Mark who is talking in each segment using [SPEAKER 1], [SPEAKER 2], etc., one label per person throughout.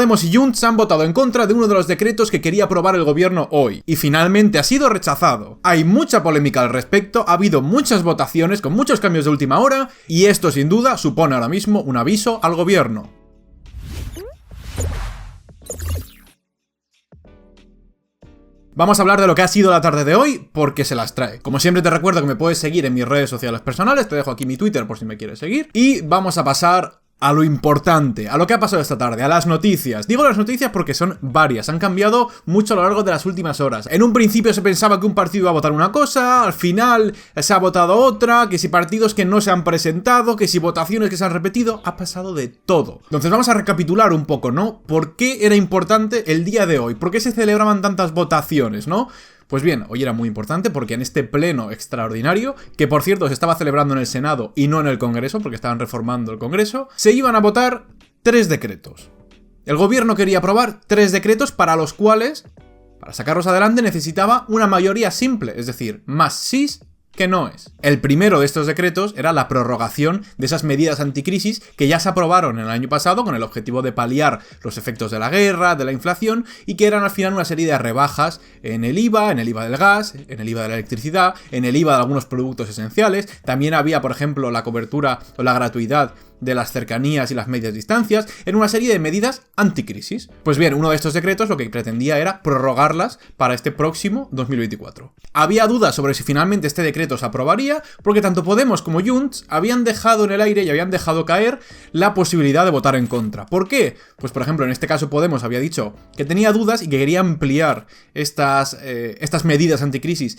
[SPEAKER 1] Podemos y Junts han votado en contra de uno de los decretos que quería aprobar el gobierno hoy, y finalmente ha sido rechazado. Hay mucha polémica al respecto, ha habido muchas votaciones con muchos cambios de última hora, y esto sin duda supone ahora mismo un aviso al gobierno. Vamos a hablar de lo que ha sido la tarde de hoy, porque se las trae. Como siempre te recuerdo que me puedes seguir en mis redes sociales personales, te dejo aquí mi Twitter por si me quieres seguir. Y vamos a pasar a lo importante, a lo que ha pasado esta tarde, a las noticias. Digo las noticias porque son varias, han cambiado mucho a lo largo de las últimas horas. En un principio se pensaba que un partido iba a votar una cosa, al final se ha votado otra, que si partidos que no se han presentado, que si votaciones que se han repetido, ha pasado de todo. Entonces vamos a recapitular un poco, ¿no? ¿Por qué era importante el día de hoy? ¿Por qué se celebraban tantas votaciones, no? Pues bien, hoy era muy importante porque en este pleno extraordinario, que por cierto se estaba celebrando en el Senado y no en el Congreso, porque estaban reformando el Congreso, se iban a votar 3 decretos. El gobierno quería aprobar 3 decretos para los cuales, para sacarlos adelante, necesitaba una mayoría simple, es decir, más sís que noes. El primero de estos decretos era la prorrogación de esas medidas anticrisis que ya se aprobaron el año pasado con el objetivo de paliar los efectos de la guerra, de la inflación, y que eran al final una serie de rebajas en el IVA del gas, en el IVA de la electricidad, en el IVA de algunos productos esenciales. También había, por ejemplo, la cobertura o la gratuidad de las cercanías y las medias distancias, en una serie de medidas anticrisis. Pues bien, uno de estos decretos lo que pretendía era prorrogarlas para este próximo 2024. Había dudas sobre si finalmente este decreto se aprobaría, porque tanto Podemos como Junts habían dejado en el aire y habían dejado caer la posibilidad de votar en contra. ¿Por qué? Pues por ejemplo, en este caso Podemos había dicho que tenía dudas y que quería ampliar estas medidas anticrisis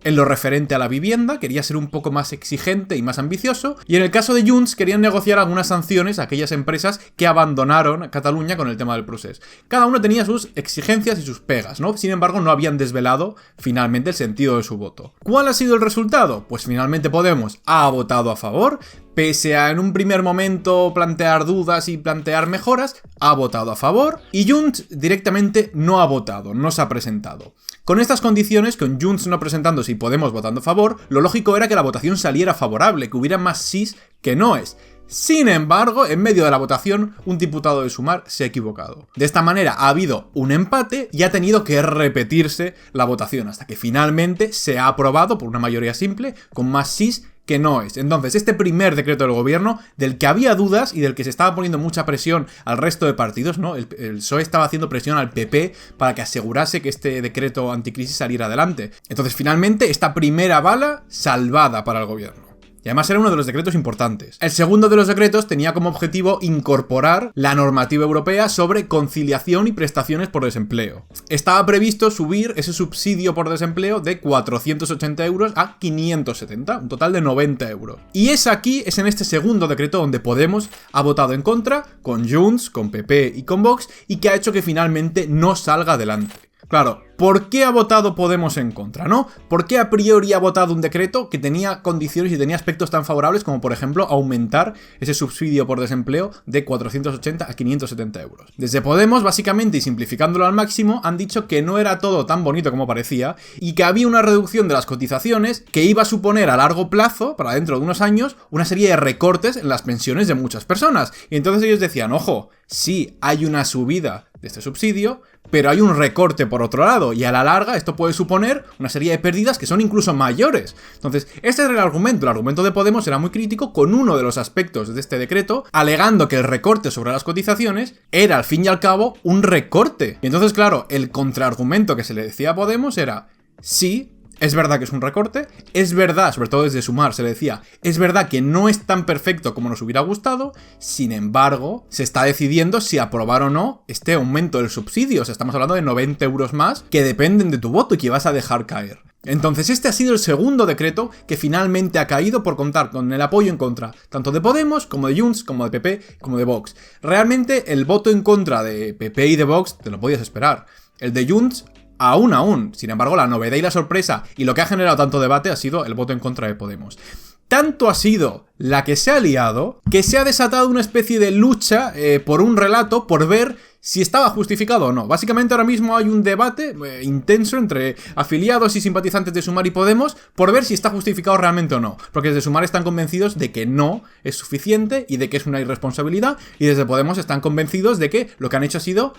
[SPEAKER 1] en lo referente a la vivienda, quería ser un poco más exigente y más ambicioso, y en el caso de Junts querían negociar algunas sanciones a aquellas empresas que abandonaron Cataluña con el tema del procés. Cada uno tenía sus exigencias y sus pegas, ¿no? Sin embargo, no habían desvelado finalmente el sentido de su voto. ¿Cuál ha sido el resultado? Pues finalmente Podemos ha votado a favor, pese a en un primer momento plantear dudas y plantear mejoras, ha votado a favor, y Junts directamente no ha votado, no se ha presentado. Con estas condiciones, con Junts no presentándose y Podemos votando a favor, lo lógico era que la votación saliera favorable, que hubiera más sís que noes. Sin embargo, en medio de la votación, un diputado de Sumar se ha equivocado. De esta manera ha habido un empate y ha tenido que repetirse la votación, hasta que finalmente se ha aprobado por una mayoría simple, con más sís que noes. Entonces, este primer decreto del gobierno, del que había dudas y del que se estaba poniendo mucha presión al resto de partidos, ¿no? El PSOE estaba haciendo presión al PP para que asegurase que este decreto anticrisis saliera adelante. Entonces, finalmente, esta primera bala salvada para el gobierno. Y además era uno de los decretos importantes. El segundo de los decretos tenía como objetivo incorporar la normativa europea sobre conciliación y prestaciones por desempleo. Estaba previsto subir ese subsidio por desempleo de 480 euros a 570, un total de 90 euros. Y es en este segundo decreto donde Podemos ha votado en contra, con Junts, con PP y con Vox, y que ha hecho que finalmente no salga adelante. Claro, ¿por qué ha votado Podemos en contra, no? ¿Por qué a priori ha votado un decreto que tenía condiciones y tenía aspectos tan favorables como, por ejemplo, aumentar ese subsidio por desempleo de 480 a 570 euros? Desde Podemos, básicamente, y simplificándolo al máximo, han dicho que no era todo tan bonito como parecía y que había una reducción de las cotizaciones que iba a suponer a largo plazo, para dentro de unos años, una serie de recortes en las pensiones de muchas personas. Y entonces ellos decían, ojo, sí hay una subida de este subsidio, pero hay un recorte por otro lado, y a la larga esto puede suponer una serie de pérdidas que son incluso mayores. Entonces, este era el argumento de Podemos era muy crítico con uno de los aspectos de este decreto, alegando que el recorte sobre las cotizaciones era al fin y al cabo un recorte. Y entonces, claro, el contraargumento que se le decía a Podemos era, sí, es verdad que es un recorte, es verdad, sobre todo desde Sumar se le decía, es verdad que no es tan perfecto como nos hubiera gustado, sin embargo, se está decidiendo si aprobar o no este aumento del subsidio. O sea, estamos hablando de 90 euros más que dependen de tu voto y que vas a dejar caer. Entonces este ha sido el segundo decreto que finalmente ha caído por contar con el apoyo en contra, tanto de Podemos, como de Junts, como de PP, como de Vox. Realmente el voto en contra de PP y de Vox te lo podías esperar. El de Junts aún. Sin embargo, la novedad y la sorpresa y lo que ha generado tanto debate ha sido el voto en contra de Podemos. Tanto ha sido la que se ha liado que se ha desatado una especie de lucha por un relato, por ver si estaba justificado o no. Básicamente ahora mismo hay un debate intenso entre afiliados y simpatizantes de Sumar y Podemos por ver si está justificado realmente o no. Porque desde Sumar están convencidos de que no es suficiente y de que es una irresponsabilidad, y desde Podemos están convencidos de que lo que han hecho ha sido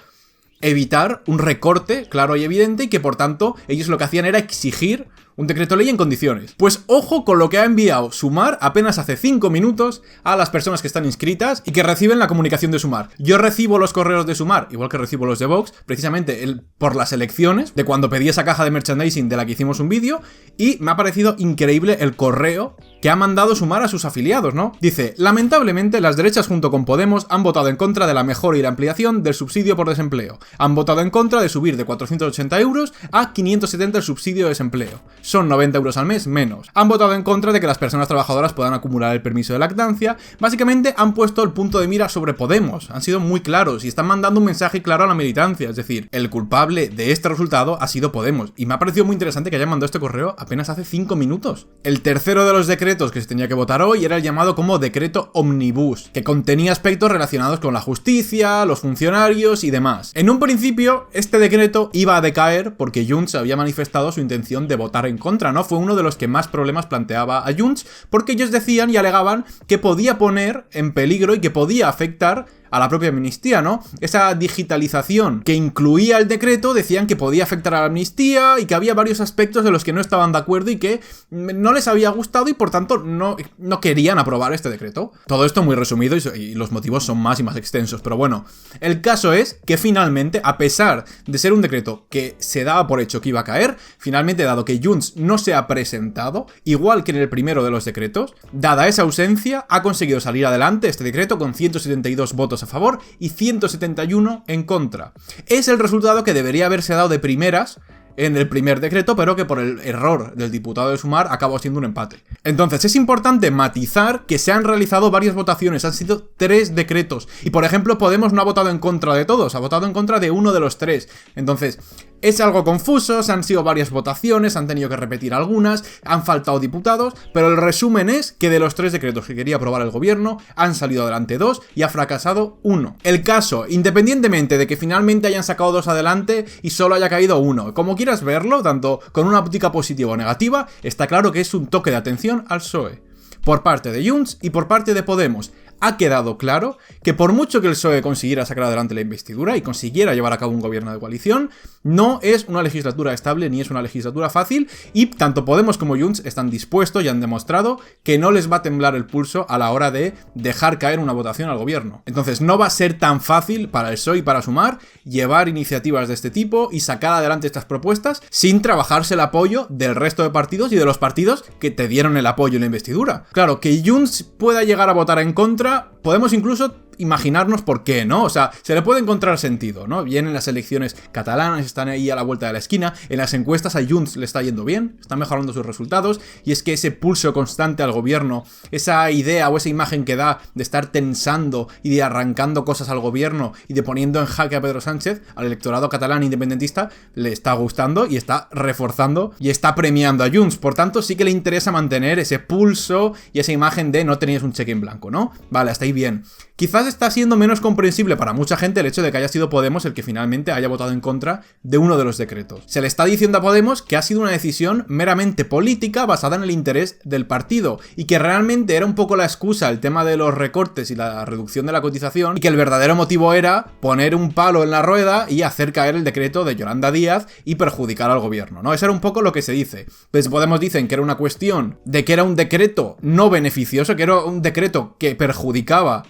[SPEAKER 1] evitar un recorte claro y evidente, y que por tanto ellos lo que hacían era exigir un decreto ley en condiciones. Pues ojo con lo que ha enviado Sumar apenas hace 5 minutos a las personas que están inscritas y que reciben la comunicación de Sumar. Yo recibo los correos de Sumar, igual que recibo los de Vox, precisamente por las elecciones, de cuando pedí esa caja de merchandising de la que hicimos un vídeo, y me ha parecido increíble el correo que ha mandado Sumar a sus afiliados, ¿no? Dice: lamentablemente las derechas junto con Podemos han votado en contra de la mejora y la ampliación del subsidio por desempleo. Han votado en contra de subir de 480 euros a 570 el subsidio de desempleo. Son 90 euros al mes menos. Han votado en contra de que las personas trabajadoras puedan acumular el permiso de lactancia. Básicamente han puesto el punto de mira sobre Podemos. Han sido muy claros y están mandando un mensaje claro a la militancia. Es decir, el culpable de este resultado ha sido Podemos. Y me ha parecido muy interesante que hayan mandado este correo apenas hace 5 minutos. El tercero de los decretos que se tenía que votar hoy era el llamado como decreto Omnibus, que contenía aspectos relacionados con la justicia, los funcionarios y demás. En un principio, este decreto iba a decaer porque Junts había manifestado su intención de votar en contra, ¿no? Fue uno de los que más problemas planteaba a Junts, porque ellos decían y alegaban que podía poner en peligro y que podía afectar a la propia amnistía, ¿no? Esa digitalización que incluía el decreto decían que podía afectar a la amnistía y que había varios aspectos de los que no estaban de acuerdo y que no les había gustado y por tanto no querían aprobar este decreto. Todo esto muy resumido y los motivos son más y más extensos, pero bueno, el caso es que finalmente, a pesar de ser un decreto que se daba por hecho que iba a caer, finalmente, dado que Junts no se ha presentado, igual que en el primero de los decretos, dada esa ausencia, ha conseguido salir adelante este decreto con 172 votos a favor y 171 en contra. Es el resultado que debería haberse dado de primeras en el primer decreto, pero que por el error del diputado de Sumar acabó siendo un empate. Entonces es importante matizar que se han realizado varias votaciones, han sido 3 decretos, y por ejemplo Podemos no ha votado en contra de todos, ha votado en contra de uno de los 3. Entonces es algo confuso, se han sido varias votaciones, han tenido que repetir algunas, han faltado diputados, pero el resumen es que de los 3 decretos que quería aprobar el gobierno, han salido adelante 2 y ha fracasado 1. El caso, independientemente de que finalmente hayan sacado 2 adelante y solo haya caído 1, como quieras verlo, tanto con una óptica positiva o negativa, está claro que es un toque de atención al PSOE. Por parte de Junts y por parte de Podemos, ha quedado claro que por mucho que el PSOE consiguiera sacar adelante la investidura y consiguiera llevar a cabo un gobierno de coalición, no es una legislatura estable ni es una legislatura fácil, y tanto Podemos como Junts están dispuestos y han demostrado que no les va a temblar el pulso a la hora de dejar caer una votación al gobierno. Entonces no va a ser tan fácil para el PSOE y para Sumar llevar iniciativas de este tipo y sacar adelante estas propuestas sin trabajarse el apoyo del resto de partidos y de los partidos que te dieron el apoyo en la investidura. Claro, que Junts pueda llegar a votar en contra, podemos incluso imaginarnos por qué, ¿no? O sea, se le puede encontrar sentido, ¿no? Vienen las elecciones catalanas, están ahí a la vuelta de la esquina, en las encuestas a Junts le está yendo bien, está mejorando sus resultados, y es que ese pulso constante al gobierno, esa idea o esa imagen que da de estar tensando y de arrancando cosas al gobierno y de poniendo en jaque a Pedro Sánchez, al electorado catalán independentista, le está gustando y está reforzando y está premiando a Junts. Por tanto, sí que le interesa mantener ese pulso y esa imagen de no tenías un cheque en blanco, ¿no? Vale, hasta ahí bien. Quizás está siendo menos comprensible para mucha gente el hecho de que haya sido Podemos el que finalmente haya votado en contra de uno de los decretos. Se le está diciendo a Podemos que ha sido una decisión meramente política basada en el interés del partido y que realmente era un poco la excusa el tema de los recortes y la reducción de la cotización, y que el verdadero motivo era poner un palo en la rueda y hacer caer el decreto de Yolanda Díaz y perjudicar al gobierno, ¿no? Eso era un poco lo que se dice. Pues Podemos dicen que era una cuestión de que era un decreto no beneficioso, que era un decreto que perjudicaba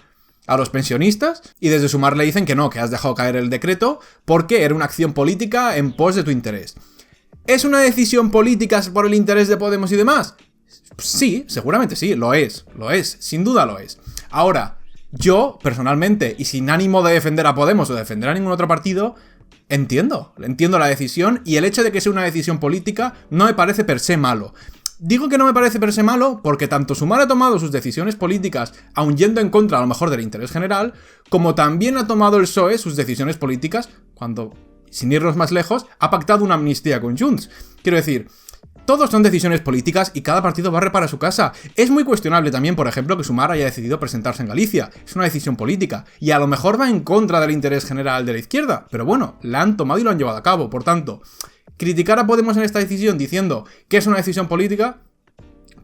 [SPEAKER 1] a los pensionistas, y desde Sumar le dicen que no, que has dejado caer el decreto porque era una acción política en pos de tu interés. ¿Es una decisión política por el interés de Podemos y demás? Sí, seguramente sí, lo es, sin duda lo es. Ahora, yo, personalmente, y sin ánimo de defender a Podemos o de defender a ningún otro partido, entiendo la decisión, y el hecho de que sea una decisión política no me parece per se malo. Digo que no me parece per se malo porque tanto Sumar ha tomado sus decisiones políticas aun yendo en contra a lo mejor del interés general, como también ha tomado el PSOE sus decisiones políticas cuando, sin irnos más lejos, ha pactado una amnistía con Junts. Quiero decir, Todos son decisiones políticas y cada partido barre para su casa. Es muy cuestionable también, por ejemplo, que Sumar haya decidido presentarse en Galicia. Es una decisión política y a lo mejor va en contra del interés general de la izquierda, pero bueno, la han tomado y lo han llevado a cabo. Por tanto, criticar a Podemos en esta decisión diciendo que es una decisión política,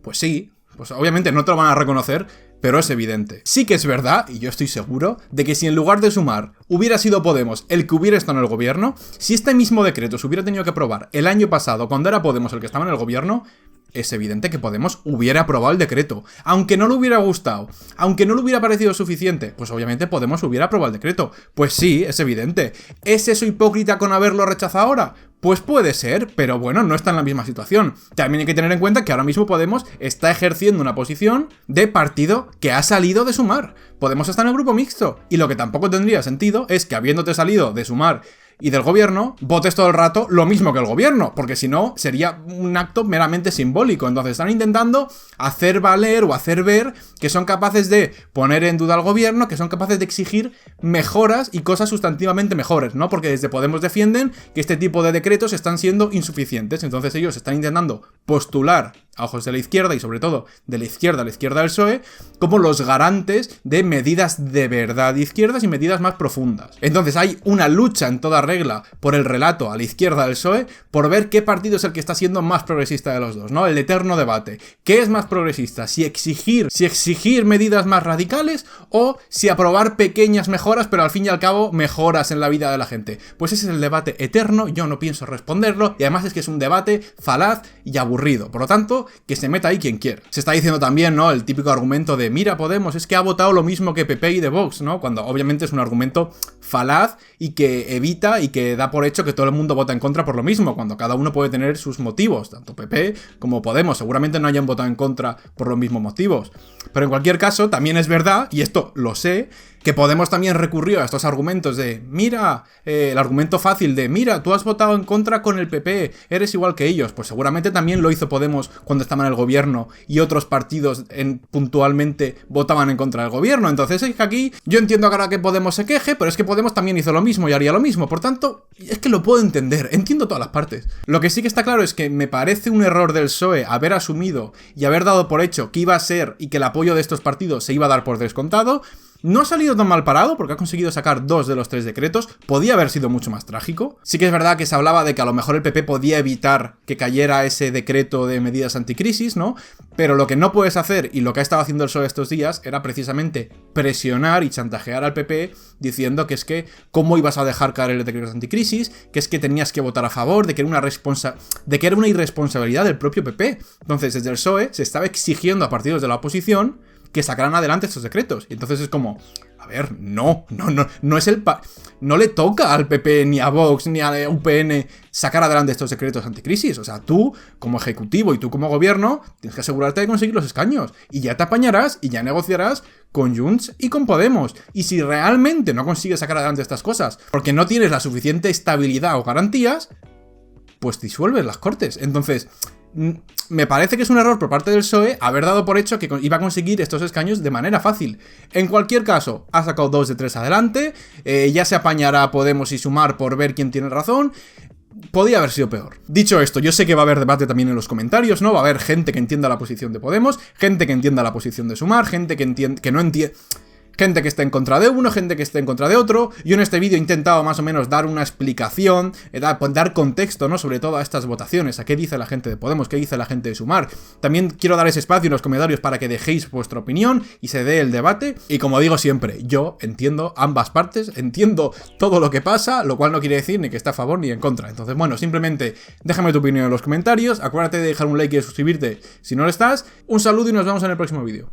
[SPEAKER 1] pues sí, pues obviamente no te lo van a reconocer, pero es evidente. Sí que es verdad, y yo estoy seguro, de que si en lugar de Sumar hubiera sido Podemos el que hubiera estado en el gobierno, si este mismo decreto se hubiera tenido que aprobar el año pasado, cuando era Podemos el que estaba en el gobierno, es evidente que Podemos hubiera aprobado el decreto. Aunque no le hubiera gustado, aunque no le hubiera parecido suficiente, pues obviamente Podemos hubiera aprobado el decreto. Pues sí, es evidente. ¿Es eso hipócrita con haberlo rechazado ahora? Pues puede ser, pero bueno, no está en la misma situación. También hay que tener en cuenta que ahora mismo Podemos está ejerciendo una posición de partido que ha salido de Sumar. Podemos está en el grupo mixto, y lo que tampoco tendría sentido es que habiéndote salido de Sumar y del gobierno, votes todo el rato lo mismo que el gobierno, porque si no, sería un acto meramente simbólico. Entonces están intentando hacer valer o hacer ver que son capaces de poner en duda al gobierno, que son capaces de exigir mejoras y cosas sustantivamente mejores, ¿no? Porque desde Podemos defienden que este tipo de decretos están siendo insuficientes, entonces ellos están intentando postular a ojos de la izquierda y sobre todo de la izquierda a la izquierda del PSOE, como los garantes de medidas de verdad izquierdas y medidas más profundas. Entonces hay una lucha en toda regla por el relato a la izquierda del PSOE, por ver qué partido es el que está siendo más progresista de los dos, ¿no? El eterno debate. ¿Qué es más progresista? Si exigir medidas más radicales o si aprobar pequeñas mejoras, pero al fin y al cabo mejoras en la vida de la gente. Pues ese es el debate eterno, yo no pienso responderlo, y además es que es un debate falaz y aburrido. Por lo tanto, que se meta ahí quien quiera. Se está diciendo también, ¿no?, el típico argumento de mira, Podemos, es que ha votado lo mismo que PP y de Vox, ¿no? Cuando obviamente es un argumento falaz y que evita y que da por hecho que todo el mundo vota en contra por lo mismo, cuando cada uno puede tener sus motivos, tanto PP como Podemos, seguramente no hayan votado en contra por los mismos motivos. Pero en cualquier caso, también es verdad, y esto lo sé, que Podemos también recurrió a estos argumentos de mira, el argumento fácil de mira, tú has votado en contra con el PP, eres igual que ellos. Pues seguramente también lo hizo Podemos cuando estaba en el gobierno y otros partidos puntualmente votaban en contra del gobierno. Entonces es que aquí yo entiendo ahora que Podemos se queje, pero es que Podemos también hizo lo mismo y haría lo mismo. Por tanto, es que lo puedo entender, entiendo todas las partes. Lo que sí que está claro es que me parece un error del PSOE haber asumido y haber dado por hecho que iba a ser y que el apoyo de estos partidos se iba a dar por descontado. No ha salido tan mal parado porque ha conseguido sacar 2 de los 3 decretos, podía haber sido mucho más trágico. Sí que es verdad que se hablaba de que a lo mejor el PP podía evitar que cayera ese decreto de medidas anticrisis, ¿no? Pero lo que no puedes hacer, y lo que ha estado haciendo el PSOE estos días, era precisamente presionar y chantajear al PP diciendo que es que cómo ibas a dejar caer el decreto anticrisis, que es que tenías que votar a favor, de que era una irresponsabilidad del propio PP. Entonces desde el PSOE se estaba exigiendo a partidos de la oposición que sacaran adelante estos decretos. Y entonces es como, a ver, no es no le toca al PP, ni a Vox, ni a UPN sacar adelante estos decretos anticrisis. O sea, tú, como ejecutivo y tú como gobierno, tienes que asegurarte de conseguir los escaños. Y ya te apañarás y ya negociarás con Junts y con Podemos. Y si realmente no consigues sacar adelante estas cosas, porque no tienes la suficiente estabilidad o garantías, pues disuelves las Cortes. Entonces, me parece que es un error por parte del PSOE haber dado por hecho que iba a conseguir estos escaños de manera fácil. En cualquier caso, ha sacado 2 de 3 adelante, ya se apañará Podemos y Sumar por ver quién tiene razón. Podía haber sido peor. Dicho esto, yo sé que va a haber debate también en los comentarios, ¿no? Va a haber gente que entienda la posición de Podemos, gente que entienda la posición de Sumar, gente que no entiende... Gente que está en contra de uno, gente que está en contra de otro. Yo en este vídeo he intentado más o menos dar una explicación, dar contexto, ¿no? Sobre todo a estas votaciones, a qué dice la gente de Podemos, qué dice la gente de Sumar. También quiero dar ese espacio en los comentarios para que dejéis vuestra opinión y se dé el debate. Y como digo siempre, yo entiendo ambas partes, entiendo todo lo que pasa, lo cual no quiere decir ni que esté a favor ni en contra. Entonces, bueno, simplemente déjame tu opinión en los comentarios, acuérdate de dejar un like y de suscribirte si no lo estás. Un saludo y nos vemos en el próximo vídeo.